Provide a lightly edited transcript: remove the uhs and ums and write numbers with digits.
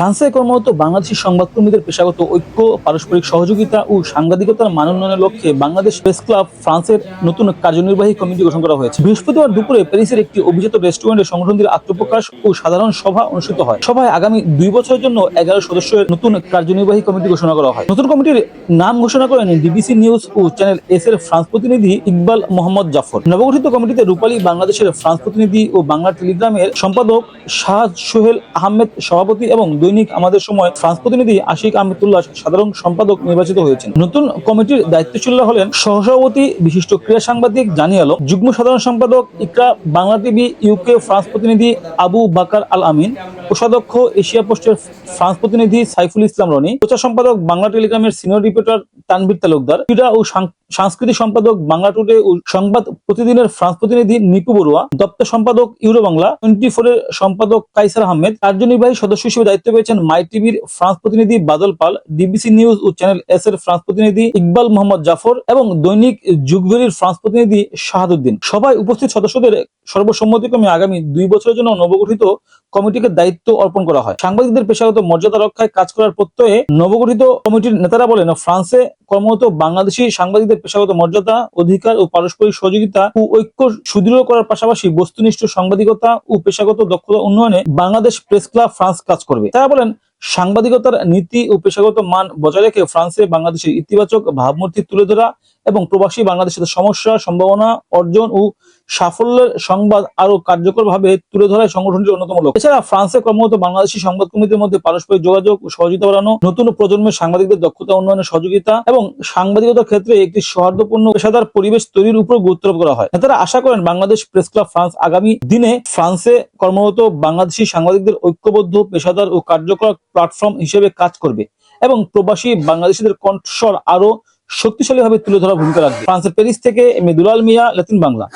ফ্রান্সে কর্মরত বাংলাদেশি সংবাদকর্মীদের পেশাগত ঐক্য, পারস্পরিক সহযোগিতা ও সাংবাদিকতার মান উন্নয়নের লক্ষ্যে বাংলাদেশ প্রেস ক্লাব ফ্রান্সের নতুন কার্যনির্বাহী কমিটি গঠন করা হয়েছে। বৃহস্পতিবার দুপুরে প্যারিসের একটি অভিজাত রেস্টুরেন্টে সংগঠনটির আত্মপ্রকাশ ও সাধারণ সভা অনুষ্ঠিত হয়। সভায় আগামী 2 বছরের জন্য 11 সদস্যের নতুন কার্যনির্বাহী কমিটি ঘোষণা করা হয়। নতুন কমিটির নাম ঘোষণা করেন ডিবিসি নিউজ ও চ্যানেল এস এর ফ্রান্স প্রতিনিধি ইকবাল মোহাম্মদ জাফর। নবগঠিত কমিটিতে রূপালী বাংলাদেশের ফ্রান্স প্রতিনিধি ও বাংলা টেলিগ্রামের সম্পাদক শাহ সোহেল আহমেদ সভাপতি এবং দৈনিক আমাদের সময় ফ্রান্স প্রতিনিধি আশিক আহমেদুল্লাহ সাধারণ সম্পাদক নির্বাচিত হয়েছেন। নতুন কমিটির দায়িত্বশীলরা হলেন সহসভাপতি বিশিষ্ট ক্রীড়া সাংবাদিক জানি আলম, যুগ্ম সাধারণ সম্পাদক ইকরা, বাংলা টিভি ইউকে ফ্রান্স প্রতিনিধি আবু বাকার আল আমিন, কোষাধ্যক্ষ এশিয়া পোস্টের ফ্রান্স প্রতিনিধি সাইফুল ইসলাম রনি, প্রচার সম্পাদক বাংলা টেলিগ্রামের সিনিয়র রিপোর্টার তানভীর তালুকদার, ক্রীড়া ও সাংস্কৃতিক সম্পাদক বাংলা টুডে ও সংবাদ প্রতিদিনের ফ্রান্স প্রতিনিধি নিপু বড়ুয়া, দপ্তর সম্পাদক ইউরো বাংলা 24 এর সম্পাদক কাইসার আহমেদ। কার্যনির্বাহী সদস্য হিসেবে দায়িত্ব পেয়েছেন মাই টিভির ফ্রান্স প্রতিনিধি বাদল পাল, ডিবিসি নিউজ ও চ্যানেল এস এর ফ্রান্স প্রতিনিধি ইকবাল মোহাম্মদ জাফর এবং দৈনিক যুগভেরির ফ্রান্স প্রতিনিধি শাহাদুদ্দিন। সভায় উপস্থিত সদস্যদের সর্বসম্মতিক্রমে আগামী 2 বছরের জন্য নবগঠিত কমিটিকে দায়িত্ব অর্পণ করা হয়। সাংবাদিকদের পেশাগত মর্যাদা রক্ষায় কাজ করার প্রত্যয়ে নবগঠিত কমিটির নেতারা বলেন, ফ্রান্সে কর্মরত বাংলাদেশি সাংবাদিকদের পেশাগত মর্যাদা, অধিকার ও পারস্পরিক সহযোগিতা ও ঐক্য সুদৃঢ় করার পাশাপাশি বস্তুনিষ্ঠ সাংবাদিকতা ও পেশাগত দক্ষতা উন্নয়নে বাংলাদেশ প্রেস ক্লাব ফ্রান্স কাজ করবে। তারা বলেন, সাংবাদিকতার নীতি ও পেশাগত মান বজায় রেখে ফ্রান্সে বাংলাদেশের ইতিবাচক ভাবমূর্তি তুলে ধরা এবং প্রবাসী বাংলাদেশের সমস্যা, সম্ভাবনা, অর্জন ও সাফল্যের সংবাদ আরো কার্যকরভাবে তুলে ধরায় সংগঠনটির অন্যতম লক্ষ্য। এছাড়া ফ্রান্সে কর্মরত বাংলাদেশি সংবাদকর্মীদের মধ্যে পারস্পরিক যোগাযোগ ও সহযোগিতা বাড়ানো, নতুন প্রজন্মের সাংবাদিকদের দক্ষতা উন্নয়নে সহযোগিতা এবং সাংবাদিকতার ক্ষেত্রে একটি সৌহার্দ্যপূর্ণ পেশাদার পরিবেশ তৈরির উপর গুরুত্ব আরোপ করা হয়। নেতারা আশা করেন বাংলাদেশ প্রেস ক্লাব ফ্রান্স আগামী দিনে ফ্রান্সে কর্মরত বাংলাদেশি সাংবাদিকদের ঐক্যবদ্ধ, পেশাদার ও কার্যকর প্ল্যাটফর্ম হিসেবে কাজ করবে এবং প্রবাসী বাংলাদেশিদের কণ্ঠস্বর আরো শক্তিশালীভাবে তুলে ধরার ভূমিকা রাখবে। ফ্রান্সের প্যারিস থেকে M A Dulal Mia, Latin Bangla.